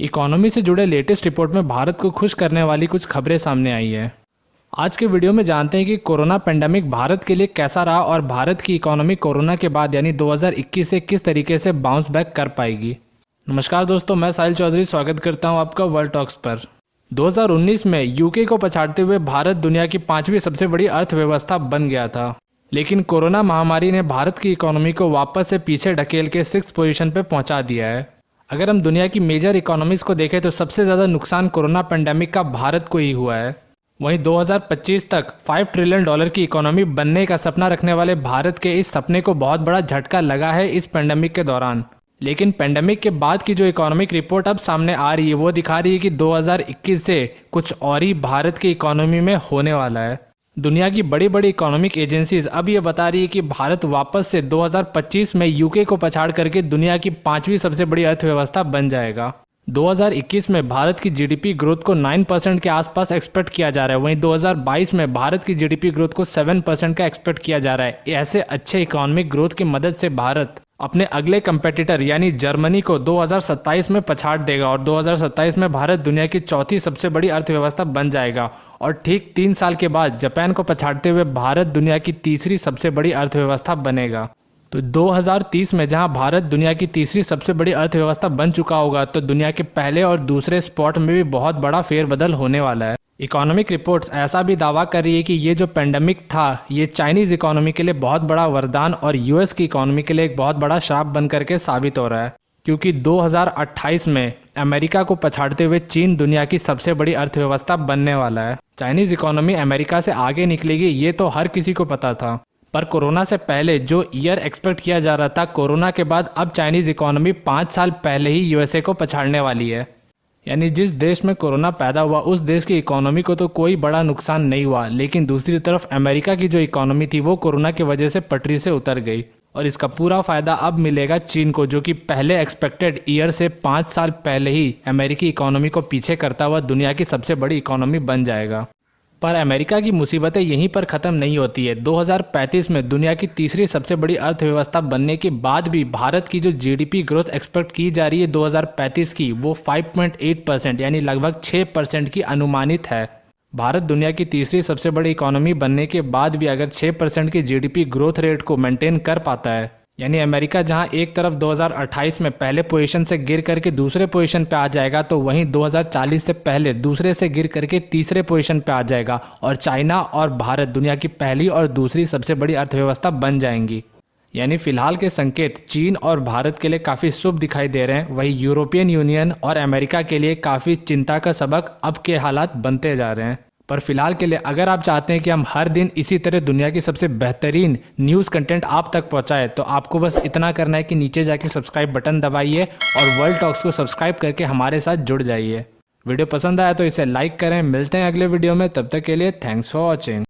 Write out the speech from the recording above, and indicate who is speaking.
Speaker 1: Economy से जुड़े latest report में भारत को खुश करने वाली कुछ खबरें सामने आई है। आज के वीडियो में जानते हैं कि कोरोना पेंडेमिक भारत के लिए कैसा रहा और भारत की इकोनॉमी कोरोना के बाद यानी 2021 से किस तरीके से बाउंस बैक कर पाएगी। नमस्कार दोस्तों, मैं साहिल चौधरी स्वागत करता हूं आपका वर्ल्ड टॉक्स पर। 2019 में यूके को पछाड़ते हुए भारत दुनिया की 5वीं सबसे बड़ी अर्थव्यवस्था बन गया था, लेकिन कोरोना महामारी ने भारत की इकोनॉमी को वापस से पीछे ढकेल के 6th पोजीशन पर पहुंचा दिया है। अगर हम दुनिया की मेजर इकोनॉमीज को देखें तो सबसे ज़्यादा नुकसान कोरोना पेंडेमिक का भारत को ही हुआ है। वहीं 2025 तक $5 ट्रिलियन की इकोनॉमी बनने का सपना रखने वाले भारत के इस सपने को बहुत बड़ा झटका लगा है इस पेंडेमिक के दौरान। लेकिन पेंडेमिक के बाद की जो इकोनॉमिक रिपोर्ट अब सामने आ रही है वो दिखा रही है कि 2021 से कुछ और ही भारत की इकोनॉमी में होने वाला है। दुनिया की बड़ी बड़ी इकोनॉमिक एजेंसीज अब ये बता रही है कि भारत वापस से 2025 में यूके को पछाड़ करके दुनिया की 5वीं सबसे बड़ी अर्थव्यवस्था बन जाएगा। 2021 में भारत की जीडीपी ग्रोथ को 9% के आसपास एक्सपेक्ट किया जा रहा है। वहीं 2022 में भारत की जीडीपी ग्रोथ को 7% का एक्सपेक्ट किया जा रहा है। ऐसे अच्छे इकोनॉमिक ग्रोथ की मदद से भारत अपने अगले कंपेटिटर यानी जर्मनी को 2027 में पछाड़ देगा और 2027 में भारत दुनिया की 4थी सबसे बड़ी अर्थव्यवस्था बन जाएगा और ठीक 3 साल के बाद जापान को पछाड़ते हुए भारत दुनिया की 3री सबसे बड़ी अर्थव्यवस्था बनेगा। तो 2030 में जहां भारत दुनिया की 3री सबसे बड़ी अर्थव्यवस्था बन चुका होगा तो दुनिया के पहले और दूसरे स्पॉट में भी बहुत बड़ा फेरबदल होने वाला है। इकोनॉमिक रिपोर्ट्स ऐसा भी दावा कर रही है कि ये जो पेंडेमिक था ये चाइनीज़ इकोनॉमी के लिए बहुत बड़ा वरदान और यूएस की इकोनॉमी के लिए एक बहुत बड़ा श्राप बन करके साबित हो रहा है, क्योंकि 2028 में अमेरिका को पछाड़ते हुए चीन दुनिया की सबसे बड़ी अर्थव्यवस्था बनने वाला है। चाइनीज़ इकोनॉमी अमेरिका से आगे निकलेगी ये तो हर किसी को पता था, पर कोरोना से पहले जो ईयर एक्सपेक्ट किया जा रहा था, कोरोना के बाद अब चाइनीज़ इकोनॉमी 5 साल पहले ही यूएसए को पछाड़ने वाली है। यानी जिस देश में कोरोना पैदा हुआ उस देश की इकोनॉमी को तो कोई बड़ा नुकसान नहीं हुआ, लेकिन दूसरी तरफ अमेरिका की जो इकोनॉमी थी वो कोरोना की वजह से पटरी से उतर गई और इसका पूरा फ़ायदा अब मिलेगा चीन को, जो कि पहले एक्सपेक्टेड ईयर से 5 साल पहले ही अमेरिकी इकोनॉमी को पीछे करता हुआ दुनिया की सबसे बड़ी इकोनॉमी बन जाएगा। पर अमेरिका की मुसीबतें यहीं पर ख़त्म नहीं होती है। 2035 में दुनिया की 3री सबसे बड़ी अर्थव्यवस्था बनने के बाद भी भारत की जो जीडीपी ग्रोथ एक्सपेक्ट की जा रही है 2035 की वो 5.8% यानी लगभग 6% की अनुमानित है। भारत दुनिया की 3री सबसे बड़ी इकोनॉमी बनने के बाद भी अगर 6% की जीडीपी ग्रोथ रेट को मेंटेन कर पाता है, यानी अमेरिका जहां एक तरफ 2028 में पहले पोजीशन से गिर करके दूसरे पोजीशन पे आ जाएगा तो वहीं 2040 से पहले दूसरे से गिर करके तीसरे पोजीशन पे आ जाएगा और चाइना और भारत दुनिया की पहली और दूसरी सबसे बड़ी अर्थव्यवस्था बन जाएंगी। यानी फिलहाल के संकेत चीन और भारत के लिए काफ़ी शुभ दिखाई दे रहे हैं, वहीं यूरोपियन यूनियन और अमेरिका के लिए काफ़ी चिंता का सबक अब के हालात बनते जा रहे हैं। पर फिलहाल के लिए अगर आप चाहते हैं कि हम हर दिन इसी तरह दुनिया की सबसे बेहतरीन न्यूज़ कंटेंट आप तक पहुंचाएं तो आपको बस इतना करना है कि नीचे जाके सब्सक्राइब बटन दबाइए और वर्ल्ड टॉक्स को सब्सक्राइब करके हमारे साथ जुड़ जाइए। वीडियो पसंद आया तो इसे लाइक करें। मिलते हैं अगले वीडियो में, तब तक के लिए थैंक्स फॉर वॉचिंग।